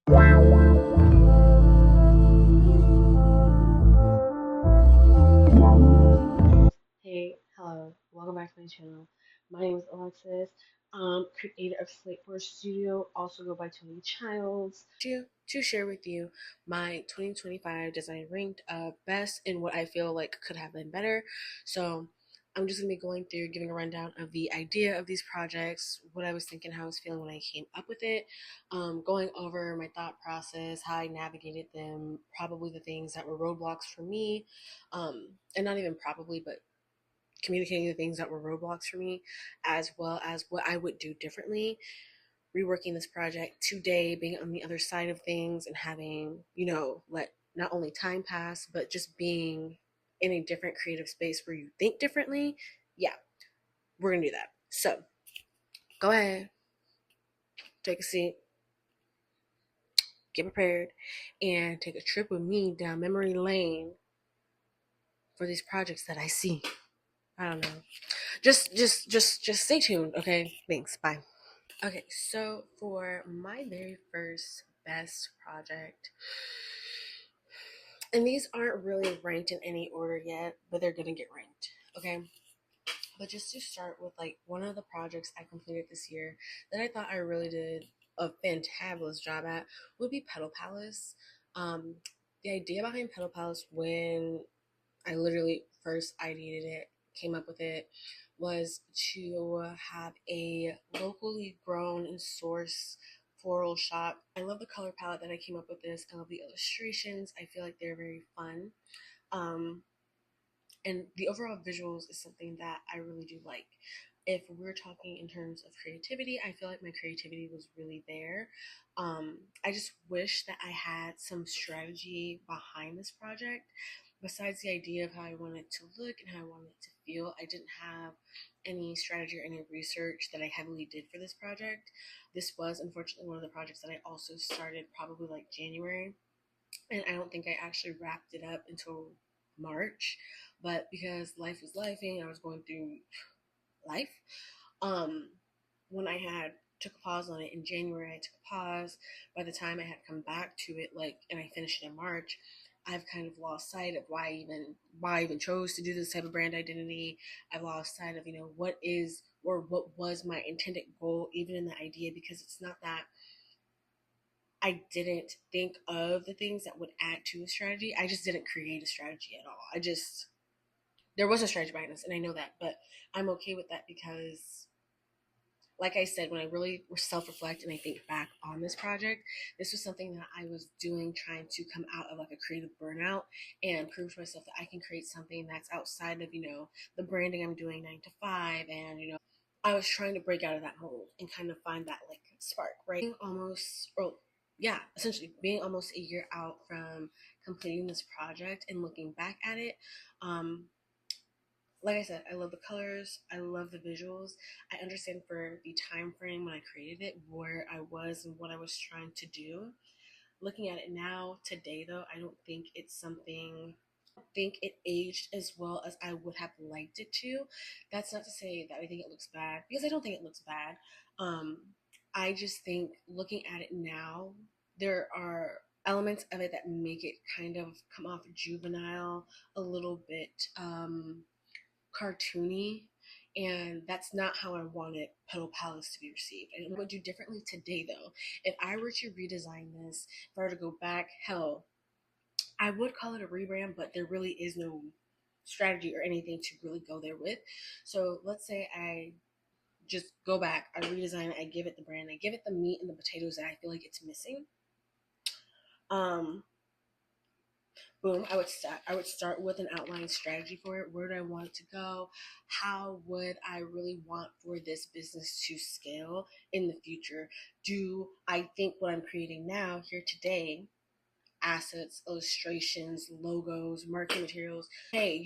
Hey, hello, welcome back to my channel. My name is Alexis, creator of Slateboard Studio, also go by Tony Childs. To share with you my 2025 design ranked best and what I feel like could have been better. So I'm just gonna be going through, giving a rundown of the idea of these projects, what I was thinking, how I was feeling when I came up with it, going over my thought process, how I navigated them, probably the things that were roadblocks for me, and not even probably, but communicating the things that were roadblocks for me, as well as what I would do differently, reworking this project today, being on the other side of things and having, let not only time pass, but just being in a different creative space where you think differently. Yeah, we're gonna do that. So go ahead, take a seat, get prepared, and take a trip with me down memory lane for these projects that I see. I don't know. Just stay tuned, okay? Thanks. Bye. Okay, so for my very first best project, and these aren't really ranked in any order yet, but they're gonna get ranked, okay? But just to start with, like, one of the projects I completed this year that I thought I really did a fantabulous job at would be Petal Palace. Um, the idea behind Petal Palace, when I literally first ideated it, came up with it, was to have a locally grown and sourced floral shop. I love the color palette that I came up with this. I love the illustrations. I feel like they're very fun. Um, and the overall visuals is something that I really do like. If we're talking in terms of creativity, I feel like my creativity was really there. I just wish that I had some strategy behind this project. Besides the idea of how I wanted it to look and how I wanted it to feel, I didn't have any strategy or any research that I heavily did for this project. This was unfortunately one of the projects that I also started probably like January, and I don't think I actually wrapped it up until March. But because life was lifing, I was going through life. Um, when I had took a pause on it in January, I took a pause. By the time I had come back to it, like, and I finished it in March, I've kind of lost sight of why I even chose to do this type of brand identity. I've lost sight of what is or what was my intended goal, even in the idea, because it's not that I didn't think of the things that would add to a strategy. I just didn't create a strategy at all. There was a strategy behind this, and I know that, but I'm okay with that because, like I said, when I really self reflect and I think back on this project, this was something that I was doing trying to come out of like a creative burnout and prove to myself that I can create something that's outside of, the branding I'm doing 9 to 5. And, I was trying to break out of that mold and kind of find that like spark, right? Yeah, essentially being almost a year out from completing this project and looking back at it, um, like I said, I love the colors, I love the visuals. I understand for the time frame when I created it, where I was and what I was trying to do. Looking at it now, today though, I don't think it's something. Think it aged as well as I would have liked it to. That's not to say that I think it looks bad, because I don't think it looks bad. Um, I just think looking at it now, there are elements of it that make it kind of come off juvenile, a little bit cartoony, and that's not how I wanted Petal Palace to be received. And I would do differently today though. If I were to redesign this, if I were to go back, hell, I would call it a rebrand, but there really is no strategy or anything to really go there with. So let's say I just go back, I redesign it, I give it the brand, I give it the meat and the potatoes that I feel like it's missing. Um, Boom, I would start with an outline strategy for it. Where do I want it to go? How would I really want for this business to scale in the future? Do I think what I'm creating now here today, assets, illustrations, logos, marketing materials, hey,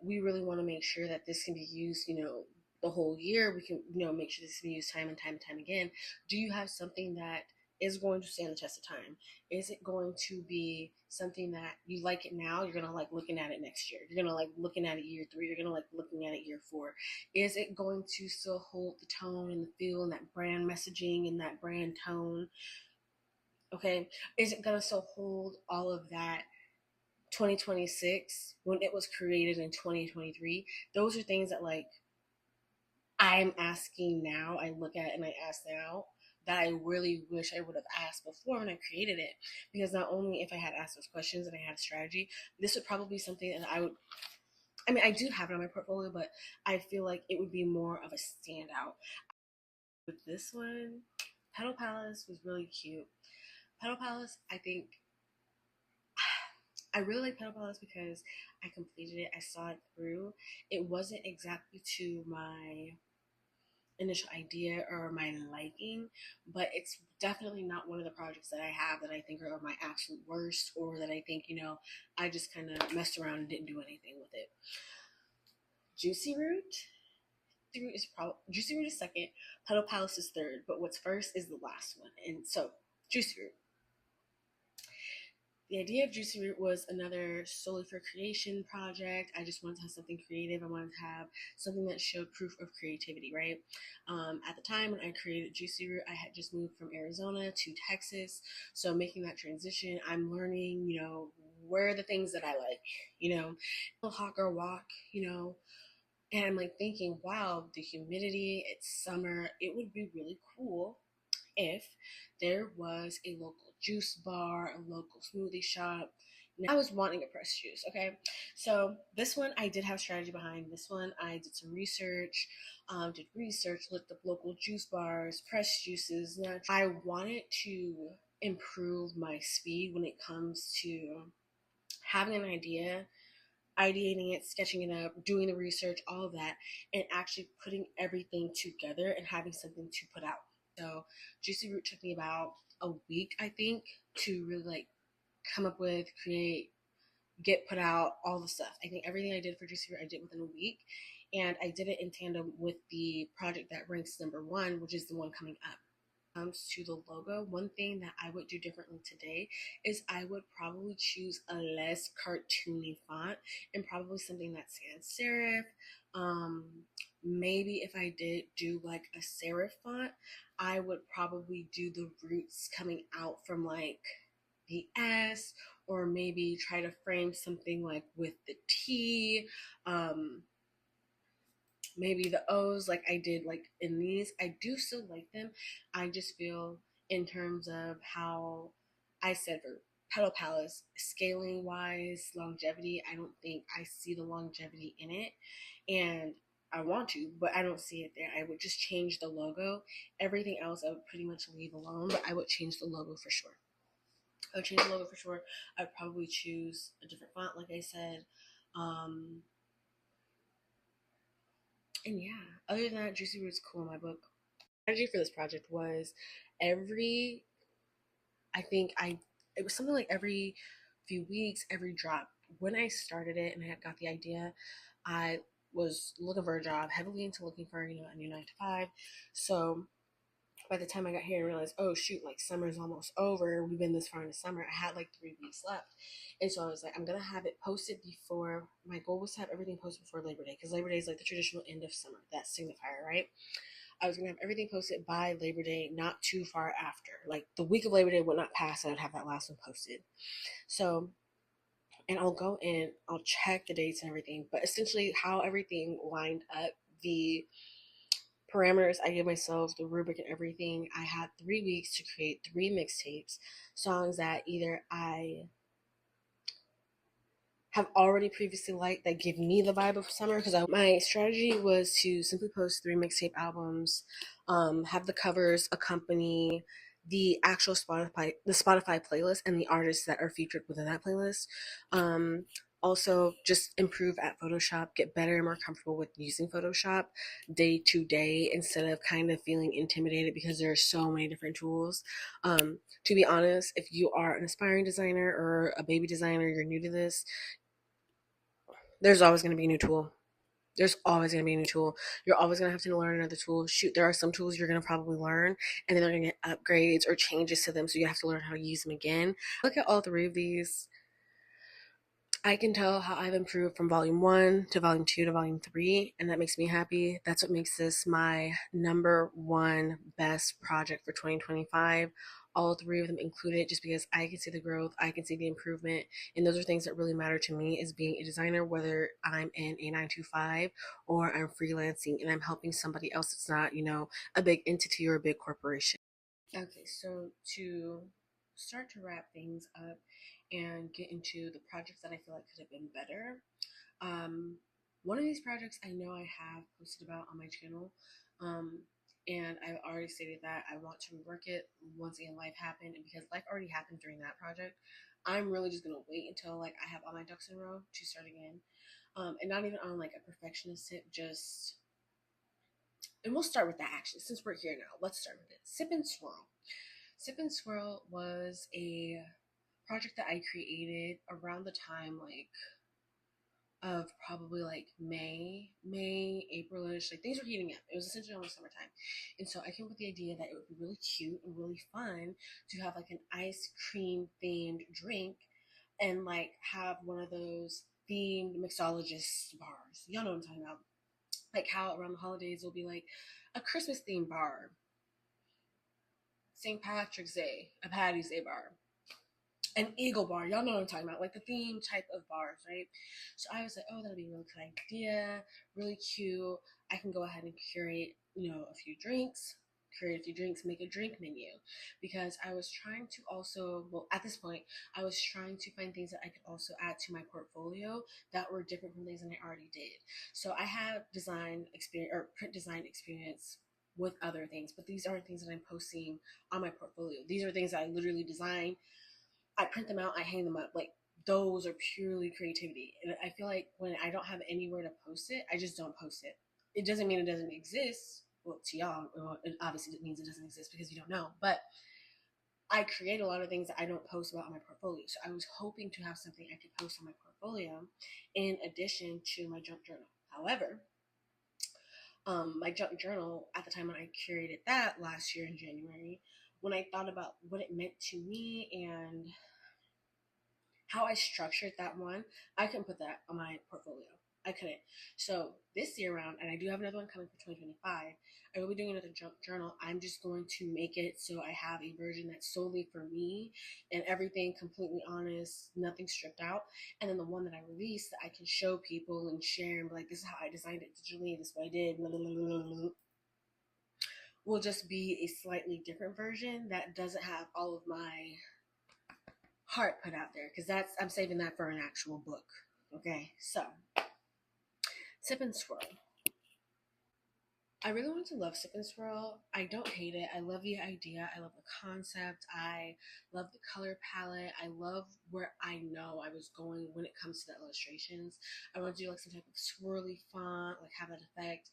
we really want to make sure that this can be used, the whole year. We can, make sure this can be used time and time and time again. Do you have something that is going to stand the test of time? Is it going to be something that you like it now, you're gonna like looking at it next year, you're gonna like looking at it year 3, you're gonna like looking at it year 4? Is it going to still hold the tone and the feel and that brand messaging and that brand tone Okay, is it gonna still hold all of that 2026 when it was created in 2023? Those are things that like I'm asking now. I look at it and I ask now that I really wish I would have asked before when I created it. Because not only if I had asked those questions and I had a strategy, this would probably be something that I would. I mean, I do have it on my portfolio, but I feel like it would be more of a standout. With this one, Petal Palace was really cute. Petal Palace, I think I really like Petal Palace because I completed it. I saw it through. It wasn't exactly to my initial idea or my liking, but it's definitely not one of the projects that I have that I think are my absolute worst or that I think, I just kind of messed around and didn't do anything with it. Juicy Root. Juicy Root is second, Petal Palace is third, but what's first is the last one. And so, Juicy Root. The idea of Juicy Root was another solely for creation project. I just wanted to have something creative. I wanted to have something that showed proof of creativity, right? At the time when I created Juicy Root, I had just moved from Arizona to Texas. So making that transition, I'm learning, where are the things that I like, you know, hot girl walk, and I'm like thinking, wow, the humidity, it's summer. It would be really cool if there was a local juice bar, a local smoothie shop. Now, I was wanting a pressed juice, okay? So this one I did have strategy behind. This one I did some research, looked up local juice bars, pressed juices. I wanted to improve my speed when it comes to having an idea, ideating it, sketching it up, doing the research, all of that, and actually putting everything together and having something to put out. So Juicy Root took me about a week, I think, to really like come up with, create, get put out, all the stuff. I think everything I did for Juicy Root I did within a week. And I did it in tandem with the project that ranks number one, which is the one coming up. Comes to the logo, one thing that I would do differently today is I would probably choose a less cartoony font and probably something that's sans serif. Um, Maybe if I did do like a serif font, I would probably do the roots coming out from like the S, or maybe try to frame something like with the T. Um, Maybe the O's like I did like in these. I do still like them. I just feel in terms of how I said for Petal Palace, scaling wise, longevity, I don't think I see the longevity in it. And I want to, but I don't see it there. I would just change the logo. Everything else I would pretty much leave alone, but I would change the logo for sure. I would change the logo for sure. I'd probably choose a different font, like I said. Um, and yeah, other than that, Juicy Root's cool in my book. Strategy for this project was every I think I it was something like every few weeks, every drop. When I started it and I got the idea, I was looking for a job, heavily into looking for, a new 9 to 5. So by the time I got here and realized, oh shoot, like summer's almost over. We've been this far in the summer. I had like 3 weeks left. And so I was like, I'm gonna have it posted before my goal was to have everything posted before Labor Day, because Labor Day is like the traditional end of summer, that signifier, right? I was gonna have everything posted by Labor Day, not too far after. Like the week of Labor Day would not pass, and I'd have that last one posted. So, and I'll go in, I'll check the dates and everything. But essentially, how everything lined up, the parameters I gave myself, the rubric and everything, I had 3 weeks to create 3 mixtapes, songs that either I have already previously liked that give me the vibe of summer, because my strategy was to simply post 3 mixtape albums, have the covers accompany the actual Spotify playlist and the artists that are featured within that playlist. Also, just improve at Photoshop, get better and more comfortable with using Photoshop day to day instead of kind of feeling intimidated because there are so many different tools. To be honest, if you are an aspiring designer or a baby designer, you're new to this, there's always going to be a new tool. There's always going to be a new tool. You're always going to have to learn another tool. Shoot, there are some tools you're going to probably learn, and then they're going to get upgrades or changes to them, so you have to learn how to use them again. Look at all 3 of these. I can tell how I've improved from volume 1 to volume 2 to volume 3, and that makes me happy. That's what makes this my number one best project for 2025. all three of them included just because I can see the growth, I can see the improvement, and those are things that really matter to me as being a designer, whether I'm in a 9 to 5 or I'm freelancing and I'm helping somebody else that's not, a big entity or a big corporation. Okay, so to start to wrap things up and get into the projects that I feel like could have been better, um, one of these projects I know I have posted about on my channel, um, and I've already stated that I want to rework it once again life happened, and because life already happened during that project, I'm really just gonna wait until like I have all my ducks in a row to start again, and not even on like a perfectionist tip, just and we'll start with that actually since we're here now. Let's start with it. Sip and Swirl. Sip and Swirl was a project that I created around the time like of probably like Aprilish. Like things were heating up. It was essentially almost summertime. And so I came up with the idea that it would be really cute and really fun to have like an ice cream themed drink and like have one of those themed mixologist bars. Y'all know what I'm talking about. Like how around the holidays it'll be like a Christmas themed bar, St. Patrick's Day, a Patty's Day bar, an Eagle bar. Y'all know what I'm talking about, like the theme type of bars, right? So I was like, oh, that'll be a really good idea, really cute. I can go ahead and curate, a few drinks, make a drink menu. Because I was trying to also, well, at this point, I was trying to find things that I could also add to my portfolio that were different from things that I already did. So I have design experience or print design experience with other things, but these aren't things that I'm posting on my portfolio. These are things that I literally design, I print them out, I hang them up. Like those are purely creativity. And I feel like when I don't have anywhere to post it, I just don't post it. It doesn't mean it doesn't exist. Well, to y'all, it obviously means it doesn't exist because you don't know. But I create a lot of things that I don't post about on my portfolio. So I was hoping to have something I could post on my portfolio in addition to my junk journal. However, my junk journal at the time when I curated that last year in January, when I thought about what it meant to me and how I structured that one, I couldn't put that on my portfolio. I couldn't. So this year around, and I do have another one coming for 2025, I will be doing another junk journal. I'm just going to make it so I have a version that's solely for me and everything completely honest, nothing stripped out. And then the one that I release that I can show people and share and be like, this is how I designed it digitally, this is what I did, blah, blah, blah, blah, blah, will just be a slightly different version that doesn't have all of my heart put out there because I'm saving that for an actual book. Okay, so Sip and Swirl. I really want to love Sip and Swirl. I don't hate it. I love the idea. I love the concept. I love the color palette. I love where I know I was going when it comes to the illustrations. I want to do like some type of swirly font, like have that effect.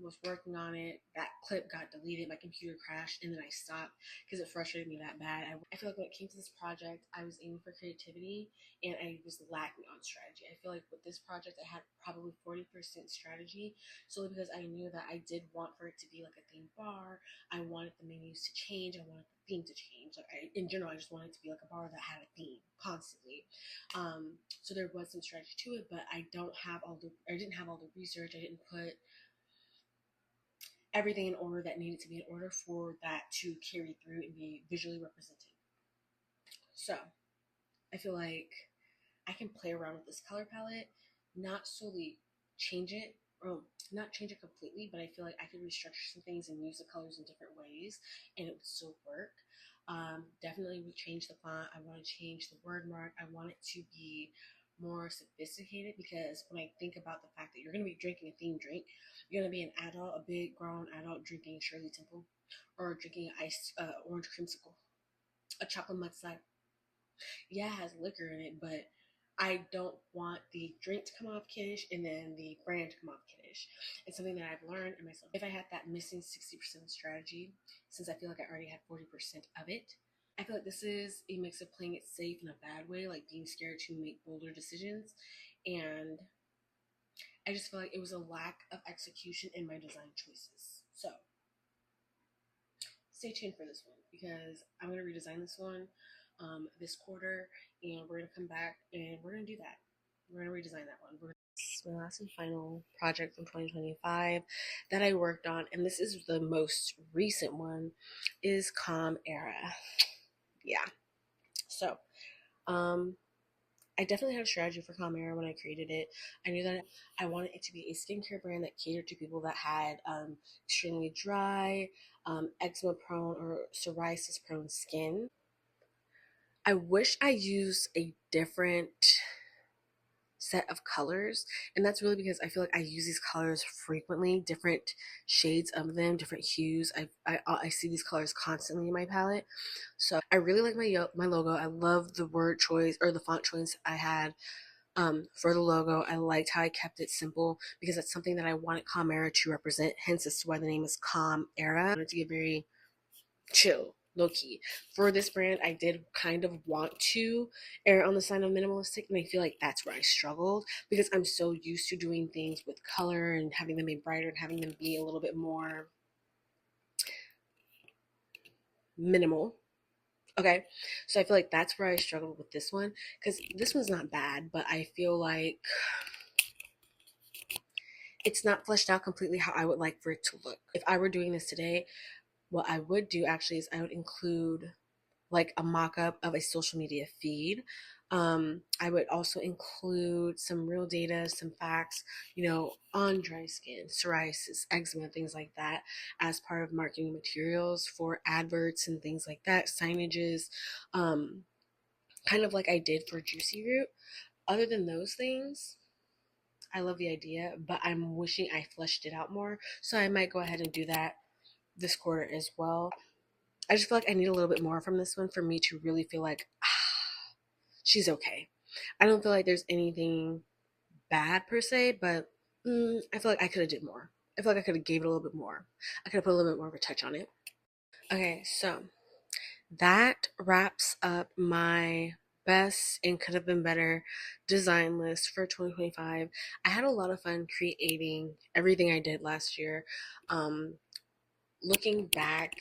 Was working on it. That clip got deleted. My computer crashed and then I stopped because it frustrated me that bad. I feel like when it came to this project, I was aiming for creativity and I was lacking on strategy. I feel like with this project, I had probably 40% strategy solely because I knew that I did want for it to be like a theme bar. I wanted the menus to change. I wanted the theme to change. In general, I just wanted it to be like a bar that had a theme constantly. So there was some strategy to it, but I didn't have all the research. I didn't put everything in order that needed to be in order for that to carry through and be visually represented. So I feel like I can play around with this color palette, not solely change it, or not change it completely, but I feel like I could restructure some things and use the colors in different ways and it would still work. Definitely would change the font. I want to change the word mark. I want it to be more sophisticated because when I think about the fact that you're going to be drinking a themed drink, you're going to be an adult, a big grown adult drinking Shirley Temple or drinking an iced orange creamsicle, a chocolate mudslide. Yeah, it has liquor in it, but I don't want the drink to come off kiddish and then the brand to come off kiddish. It's something that I've learned in myself. If I had that missing 60% strategy, since I feel like I already had 40% of it, I feel like this is a mix of playing it safe in a bad way, like being scared to make bolder decisions. And I just feel like it was a lack of execution in my design choices. So stay tuned for this one because I'm going to redesign this one this quarter and we're going to come back and we're going to do that. We're going to redesign that one. my last and final project from 2025 that I worked on, and this is the most recent one, is Calm Era. Yeah. So, um, I definitely had a strategy for Calm Era when I created it. I knew that I wanted it to be a skincare brand that catered to people that had extremely dry, eczema prone, or psoriasis prone skin. I wish I used a different set of colors, and that's really because I feel like I use these colors frequently, different shades of them, different hues. I see these colors constantly in my palette, so I really like my logo. I love the word choice or the font choice I had for the logo. I liked how I kept it simple because that's something that I wanted Calm Era to represent, hence as to why the name is Calm Era. I wanted to get very chill, low key. For this brand, I did kind of want to err on the side of minimalistic, and I feel like that's where I struggled because I'm so used to doing things with color and having them be brighter and having them be a little bit more minimal. Okay, so I feel like that's where I struggled with this one because this one's not bad, but I feel like it's not fleshed out completely how I would like for it to look. If I were doing this today, what I would do actually is I would include like a mock-up of a social media feed. I would also include some real data, some facts, on dry skin, psoriasis, eczema, things like that, as part of marketing materials for adverts and things like that, signages, um, kind of like I did for Juicy Root. Other than those things, I love the idea, but I'm wishing I fleshed it out more. So I might go ahead and do that this quarter as well. I just feel like I need a little bit more from this one for me to really feel like she's okay. I don't feel like there's anything bad per se, but I feel like I could have did more. I feel like I could have gave it a little bit more. I could have put a little bit more of a touch on it. Okay, so that wraps up my best and could have been better design list for 2025. I had a lot of fun creating everything I did last year. Um, Looking back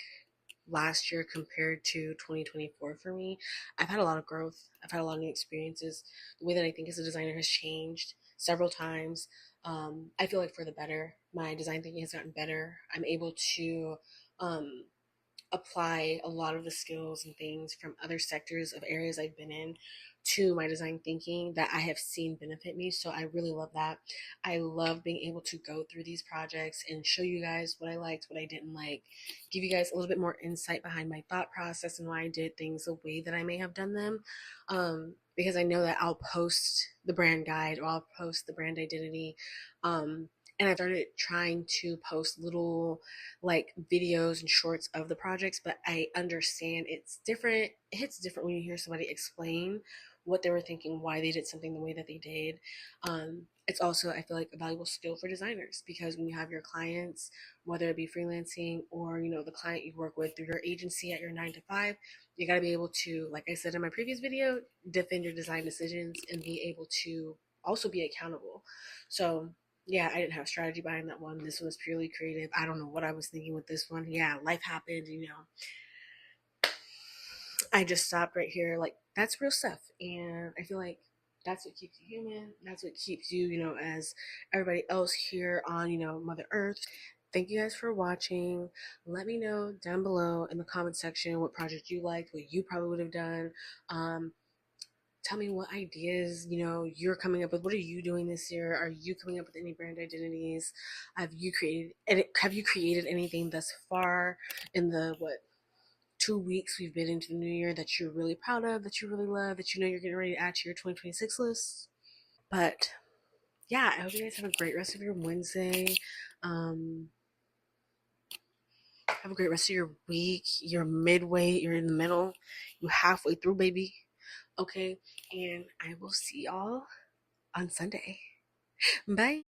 last year compared to 2024 for me, I've had a lot of growth. I've had a lot of new experiences. The way that I think as a designer has changed several times. I feel like for the better. My design thinking has gotten better. I'm able to um, apply a lot of the skills and things from other sectors of areas I've been in to my design thinking that I have seen benefit me. So I really love that. I love being able to go through these projects and show you guys what I liked, what I didn't like, give you guys a little bit more insight behind my thought process and why I did things the way that I may have done them. Because I know that I'll post the brand guide or I'll post the brand identity. And I started trying to post little like videos and shorts of the projects, but I understand it's different. It hits different when you hear somebody explain what they were thinking, why they did something the way that they did. It's also, I feel like, a valuable skill for designers because when you have your clients, whether it be freelancing or the client you work with through your agency at your 9 to 5, you got to be able to, like I said in my previous video, defend your design decisions and be able to also be accountable. So yeah, I didn't have strategy behind that one. This one was purely creative. I don't know what I was thinking with this one. Yeah, life happened, I just stopped right here. Like, that's real stuff. And I feel like that's what keeps you human. That's what keeps you, as everybody else here on, Mother Earth. Thank you guys for watching. Let me know down below in the comment section what project you liked, what you probably would have done. Tell me what ideas you're coming up with. What are you doing this year? Are you coming up with any brand identities? Have you created anything thus far in the 2 weeks we've been into the new year that you're really proud of, that you really love, that you're getting ready to add to your 2026 list? But yeah, I hope you guys have a great rest of your Wednesday. um have a great rest of your week. You're midway, you're in the middle, you're halfway through, baby. Okay, and I will see y'all on Sunday. Bye.